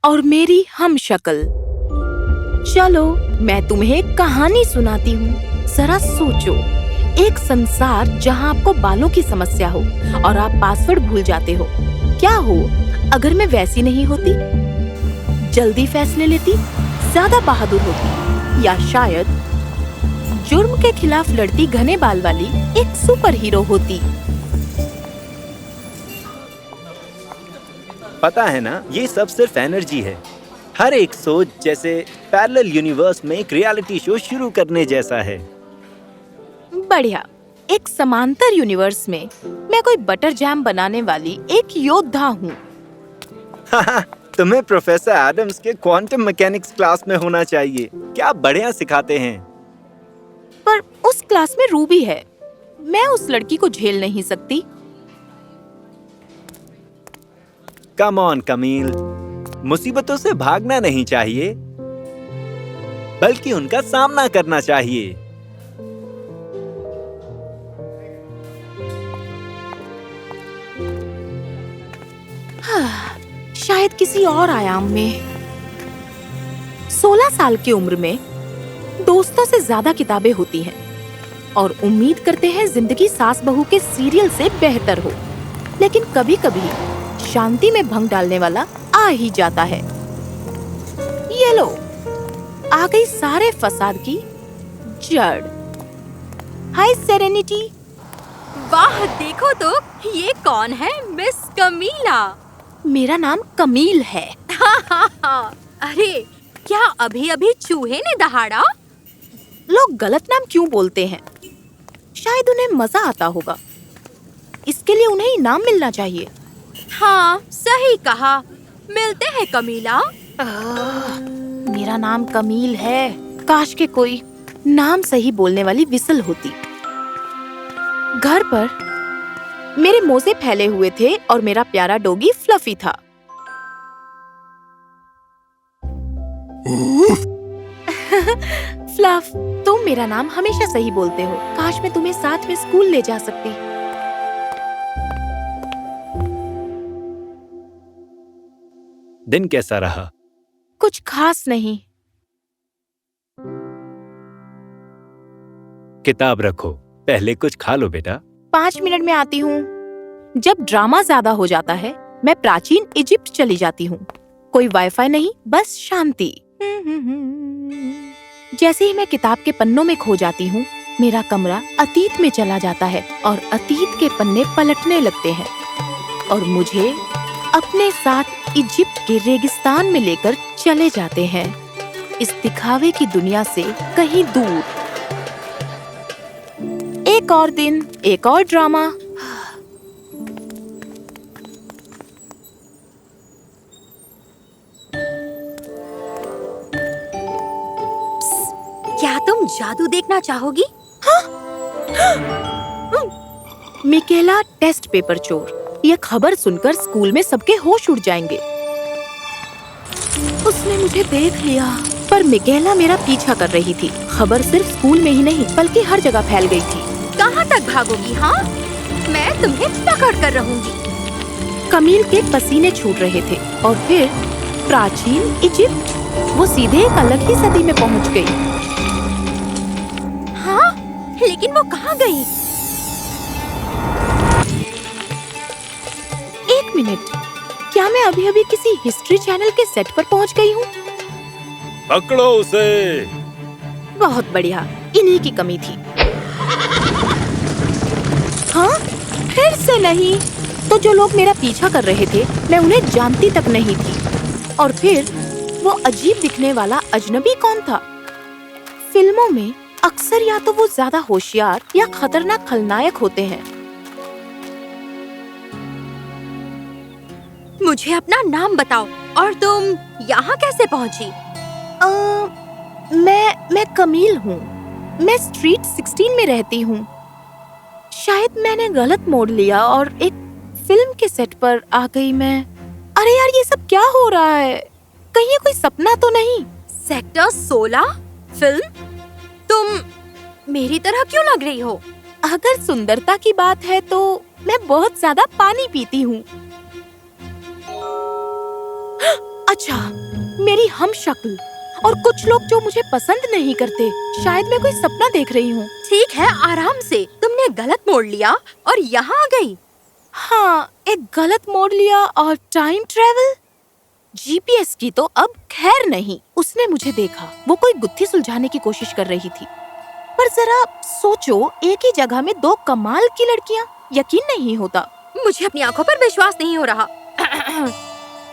और मेरी हमशक्ल। चलो मैं तुम्हें एक कहानी सुनाती हूँ। जरा सोचो, एक संसार जहाँ आपको बालों की समस्या हो और आप पासवर्ड भूल जाते हो। क्या हो अगर मैं वैसी नहीं होती? जल्दी फैसले लेती, ज्यादा बहादुर होती, या शायद जुर्म के खिलाफ लड़ती घने बाल वाली एक सुपर हीरो होती। पता है ना, ये सब सिर्फ एनर्जी है। हर एक सोच जैसे पैरेलल यूनिवर्स में एक रियलिटी शो शुरू करने जैसा है। बढ़िया। एक समांतर यूनिवर्स में मैं कोई बटर जैम बनाने वाली एक योद्धा हूँ। तुम्हें प्रोफेसर एडम्स के क्वांटम मैकेनिक्स क्लास में होना चाहिए। क्या बढ़िया सिखाते हैं। पर उस क्लास में रूबी है। मैं उस लड़की को झेल नहीं सकती। कम ऑन कमील, मुसीबतों से भागना नहीं चाहिए, बल्कि उनका सामना करना चाहिए। शायद किसी और आयाम में। 16 साल की उम्र में दोस्तों से ज्यादा किताबें होती हैं और उम्मीद करते हैं जिंदगी सास बहू के सीरियल से बेहतर हो। लेकिन कभी-कभी शांति में भंग डालने वाला आ ही जाता है। ये लो, आ गई सारे फसाद की जड़। हाय सेरेनिटी। वाह, देखो तो ये कौन है? मिस कमीला। मेरा नाम कमील है। अरे, क्या अभी-अभी चूहे ने दहाड़ा? लोग गलत नाम क्यों बोलते हैं? शायद उन्हें मजा आता होगा। इसके लिए उन्हें इनाम मिलना चाहिए। हाँ, सही कहा। मिलते हैं कमीला। मेरा नाम कमील है। काश के कोई नाम सही बोलने वाली विसल होती। घर पर मेरे मोजे फैले हुए थे और मेरा प्यारा डॉगी फ्लफी था। फ्लफ, तुम मेरा नाम हमेशा सही बोलते हो। काश मैं तुम्हें साथ में स्कूल ले जा सकती। दिन कैसा रहा? कुछ खास नहीं। किताब रखो, पहले कुछ खा लो बेटा। 5 मिनट में आती हूँ। जब ड्रामा ज्यादा हो जाता है, मैं प्राचीन इजिप्ट चली जाती हूँ। कोई वाईफाई नहीं, बस शांति। जैसे ही मैं किताब के पन्नों में खो जाती हूँ, मेरा कमरा अतीत में चला जाता है और अतीत के पन्ने पलटने लगते हैं और मुझे अपने साथ इजिप्ट के रेगिस्तान में लेकर चले जाते हैं, इस दिखावे की दुनिया से कहीं दूर। एक और दिन, एक और ड्रामा। क्या तुम जादू देखना चाहोगी? मिकेला टेस्ट पेपर चोर। यह खबर सुनकर स्कूल में सबके होश उड़ जाएंगे। उसने मुझे देख लिया। पर मिकेला मेरा पीछा कर रही थी। खबर सिर्फ स्कूल में ही नहीं, बल्कि हर जगह फैल गई थी। कहाँ तक भागोगी? हाँ, मैं तुम्हें पकड़ कर रहूंगी। कमील के पसीने छूट रहे थे और फिर प्राचीन इजिप्ट। वो सीधे एक अलग ही सदी में पहुंच गई। हाँ, लेकिन वो कहाँ गई? एक मिनट, क्या मैं अभी-अभी किसी हिस्ट्री चैनल के सेट पर पहुंच गई हूँ? पकड़ो उसे। बहुत बढ़िया, इन्हीं की कमी थी। हाँ, फिर से नहीं। तो जो लोग मेरा पीछा कर रहे थे, मैं उन्हें जानती तक नहीं थी। और फिर वो अजीब दिखने वाला अजनबी कौन था? फिल्मों में अक्सर या तो वो ज्यादा होशियार या खतरनाक खलनायक होते हैं। मुझे अपना नाम बताओ और तुम यहाँ कैसे पहुँची? मैं कमील हूँ। मैं स्ट्रीट 16 में रहती हूँ। शायद मैंने गलत मोड़ लिया और एक फिल्म के सेट पर आ गई मैं। अरे यार, ये सब क्या हो रहा है? कहीं ये कोई सपना तो नहीं? Sector 16 film? तुम मेरी तरह क्यों लग रही हो? अगर सुंदरता की बात है तो मैं बहुत ज्यादा पानी पीती हूँ। अच्छा, मेरी हम शक्ल और कुछ लोग जो मुझे पसंद नहीं करते। शायद मैं कोई सपना देख रही हूँ। ठीक है, आराम से। तुमने गलत मोड़ लिया और यहाँ आ गई। हाँ, एक गलत मोड़ लिया और टाइम ट्रेवल। जीपीएस की तो अब खैर नहीं। उसने मुझे देखा, वो कोई गुत्थी सुलझाने की कोशिश कर रही थी। पर जरा सोचो, एक ही जगह में दो कमाल की लड़कियाँ, यकीन नहीं होता। मुझे अपनी आंखों पर विश्वास नहीं हो रहा।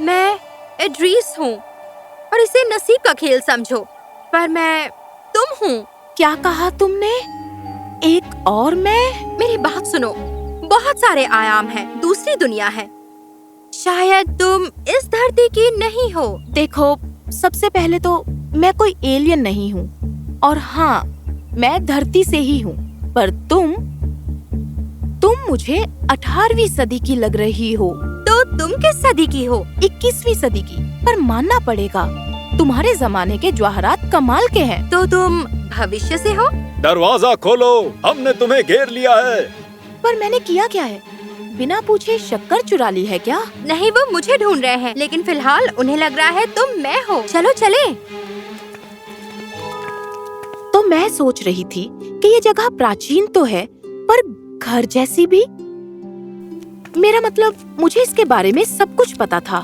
मैं एड्रीस हूँ और इसे नसीब का खेल समझो, पर मैं तुम हूँ। क्या कहा तुमने? एक और मैं? मेरी बात सुनो, बहुत सारे आयाम हैं, दूसरी दुनिया है। शायद तुम इस धरती की नहीं हो। देखो, सबसे पहले तो मैं कोई एलियन नहीं हूँ, और हाँ, मैं धरती से ही हूँ। पर तुम मुझे 18वीं सदी की लग रही हो। तो तुम किस सदी की हो? 21वीं सदी की। पर मानना पड़ेगा, तुम्हारे जमाने के जवाहरात कमाल के हैं। तो तुम भविष्य से हो? दरवाजा खोलो, हमने तुम्हें घेर लिया है। पर मैंने किया क्या है? बिना पूछे शक्कर चुरा ली है क्या? नहीं, वो मुझे ढूंढ रहे हैं, लेकिन फिलहाल उन्हें लग रहा है तुम मैं हो। चलो चले। तो मैं सोच रही थी कि ये जगह प्राचीन तो है, पर घर जैसी भी। मेरा मतलब, मुझे इसके बारे में सब कुछ पता था।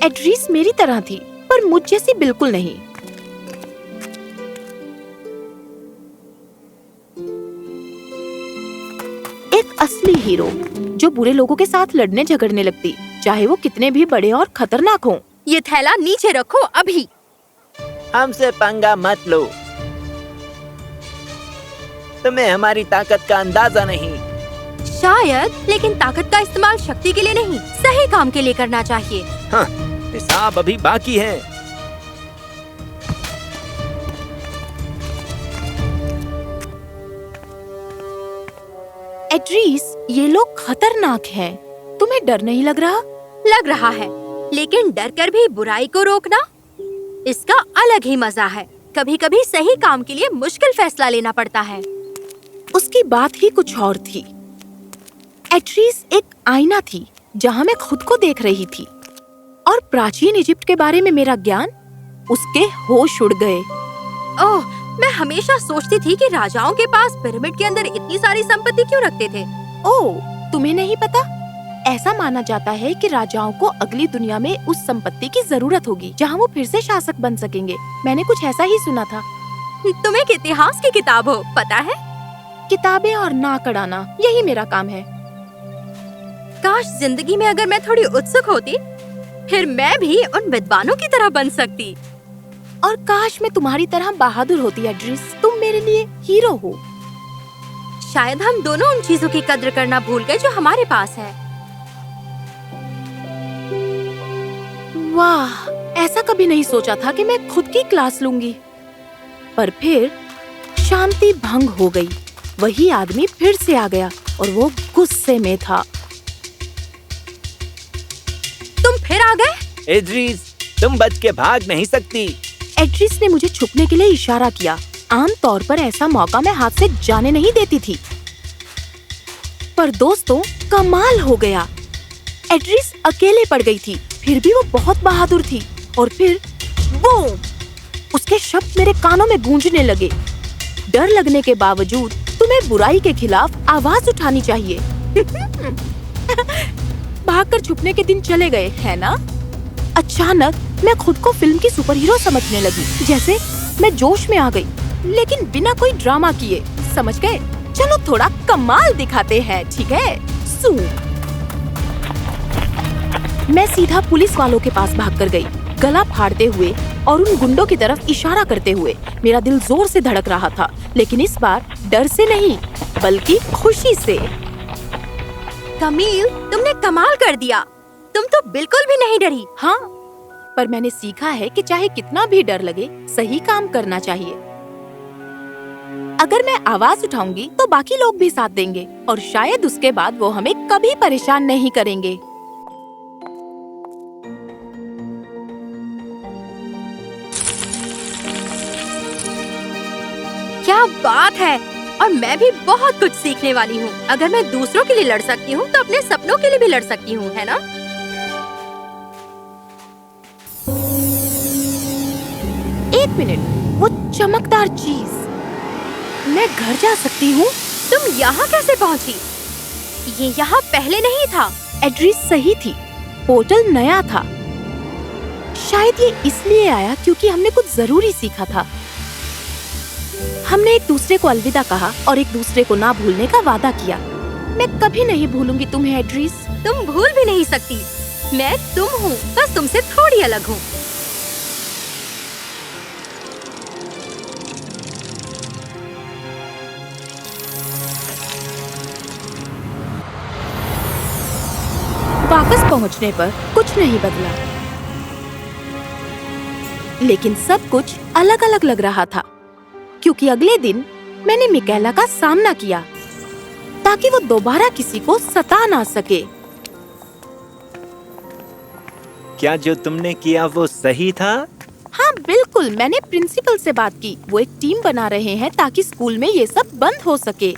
एड्रीस मेरी तरह थी, पर मुझ जैसी बिल्कुल नहीं। एक असली हीरो जो बुरे लोगों के साथ लड़ने झगड़ने लगती, चाहे वो कितने भी बड़े और खतरनाक हों। ये थैला नीचे रखो अभी। हमसे पंगा मत लो, तुम्हें हमारी ताकत का अंदाजा नहीं। शायद, लेकिन ताकत का इस्तेमाल शक्ति के लिए नहीं, सही काम के लिए करना चाहिए। हाँ, हिसाब अभी बाकी है। एड्रीस, ये लोग खतरनाक हैं। तुम्हें डर नहीं लग रहा? लग रहा है, लेकिन डर कर भी बुराई को रोकना, इसका अलग ही मजा है। कभी कभी सही काम के लिए मुश्किल फैसला लेना पड़ता है। उसकी बात ही कुछ और थी। एड्रीस एक आईना थी जहाँ मैं खुद को देख रही थी, और प्राचीन इजिप्ट के बारे में मेरा ज्ञान, उसके होश उड़ गए। ओह, मैं हमेशा सोचती थी कि राजाओं के पास पिरामिड के अंदर इतनी सारी संपत्ति क्यों रखते थे। ओह, तुम्हें नहीं पता? ऐसा माना जाता है कि राजाओं को अगली दुनिया में उस संपत्ति की जरूरत होगी, जहाँ वो फिर से शासक बन सकेंगे। मैंने कुछ ऐसा ही सुना था। तुम एक इतिहास की किताब हो, पता है? किताबें और नाक अड़ाना, यही मेरा काम है। काश जिंदगी में अगर मैं थोड़ी उत्सुक होती, फिर मैं भी उन विद्वानों की तरह बन सकती। और काश मैं तुम्हारी तरह बहादुर होती एड्रीस। तुम मेरे लिए हीरो हो। शायद हम दोनों उन चीजों की कद्र करना भूल गए जो हमारे पास है। वाह, ऐसा कभी नहीं सोचा था कि मैं खुद की क्लास लूंगी। पर फिर शांति भंग हो गई। वही आदमी फिर से आ गया और वो गुस्से में था। तुम फिर आ गए? एड्रीस, तुम बच के भाग नहीं सकती। एड्रीस ने मुझे छुपने के लिए इशारा किया। आम तौर पर ऐसा मौका मैं हाथ से जाने नहीं देती थी, पर दोस्तों, कमाल हो गया। एड्रीस अकेले पड़ गई थी, फिर भी वो बहुत बहादुर थी। और फिर बूम! उसके शब्द मेरे कानों में गूंजने लगे। डर लगने के बावजूद तुम्हें बुराई के खिलाफ आवाज उठानी चाहिए। भागकर छुपने के दिन चले गए, है ना? अचानक मैं खुद को फिल्म की सुपरहीरो समझने लगी, जैसे मैं जोश में आ गई, लेकिन बिना कोई ड्रामा किए। समझ गए? चलो थोड़ा कमाल दिखाते हैं, ठीक है? सू! मैं सीधा पुलिस वालों के पास भागकर गई, गला फाड़ते हुए और उन गुंडों की तरफ इशारा करते हुए। मेरा दिल जोर से धड़क रहा था, लेकिन इस बार डर से नहीं, बल्कि खुशी से। कमील, तुमने कमाल कर दिया। तुम तो बिल्कुल भी नहीं डरी। हाँ, पर मैंने सीखा है कि चाहे कितना भी डर लगे, सही काम करना चाहिए। अगर मैं आवाज उठाऊंगी तो बाकी लोग भी साथ देंगे, और शायद उसके बाद वो हमें कभी परेशान नहीं करेंगे। क्या बात है! और मैं भी बहुत कुछ सीखने वाली हूँ। अगर मैं दूसरों के लिए लड़ सकती हूँ, तो अपने सपनों के लिए भी लड़ सकती हूँ, है ना? एक मिनट, वो चमकदार चीज। मैं घर जा सकती हूँ? तुम यहाँ कैसे पहुँची? ये यहाँ पहले नहीं था। एड्रेस सही थी, पोर्टल नया था। शायद ये इसलिए आया क्योंकि हमने कुछ जरूरी सीखा था। हमने एक दूसरे को अलविदा कहा और एक दूसरे को ना भूलने का वादा किया। मैं कभी नहीं भूलूंगी तुम्हें एड्रेस। तुम भूल भी नहीं सकती। मैं तुम हूँ, बस तुमसे थोड़ी अलग हूँ। वापस पहुंचने पर कुछ नहीं बदला, लेकिन सब कुछ अलग अलग लग रहा था क्योंकि अगले दिन मैंने मिकाएला का सामना किया ताकि वो दोबारा किसी को सता ना सके। क्या जो तुमने किया वो सही था? हाँ बिल्कुल, मैंने प्रिंसिपल से बात की। वो एक टीम बना रहे हैं ताकि स्कूल में ये सब बंद हो सके।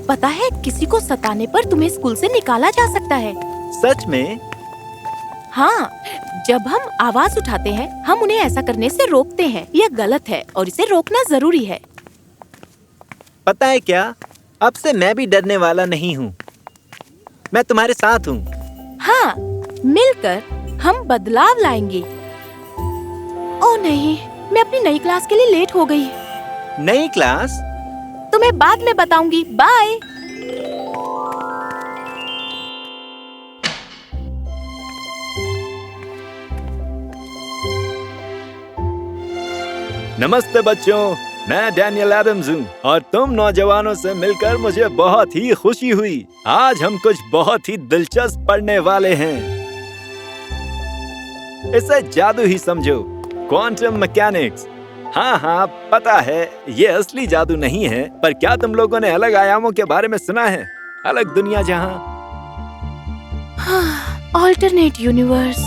पता है, किसी को सताने पर तुम्हें स्कूल से निकाला जा सकता है। सच में? हाँ, जब हम आवाज उठाते हैं हम उन्हें ऐसा करने से रोकते हैं। यह गलत है और इसे रोकना जरूरी है। पता है क्या, अब से मैं भी डरने वाला नहीं हूँ। मैं तुम्हारे साथ हूँ। हाँ, मिलकर हम बदलाव लाएंगे। ओह नहीं, मैं अपनी नई क्लास के लिए लेट हो गई। नई क्लास? तुम्हें बाद में बताऊंगी। बाय। नमस्ते बच्चों, मैं डैनियल एडम्स हूँ और तुम नौजवानों से मिलकर मुझे बहुत ही खुशी हुई। आज हम कुछ बहुत ही दिलचस्प पढ़ने वाले हैं। इसे जादू ही समझो, क्वांटम मैकेनिक्स। हाँ, पता है ये असली जादू नहीं है, पर क्या तुम लोगों ने अलग आयामों के बारे में सुना है? अलग दुनिया जहाँ ऑल्टरनेट यूनिवर्स।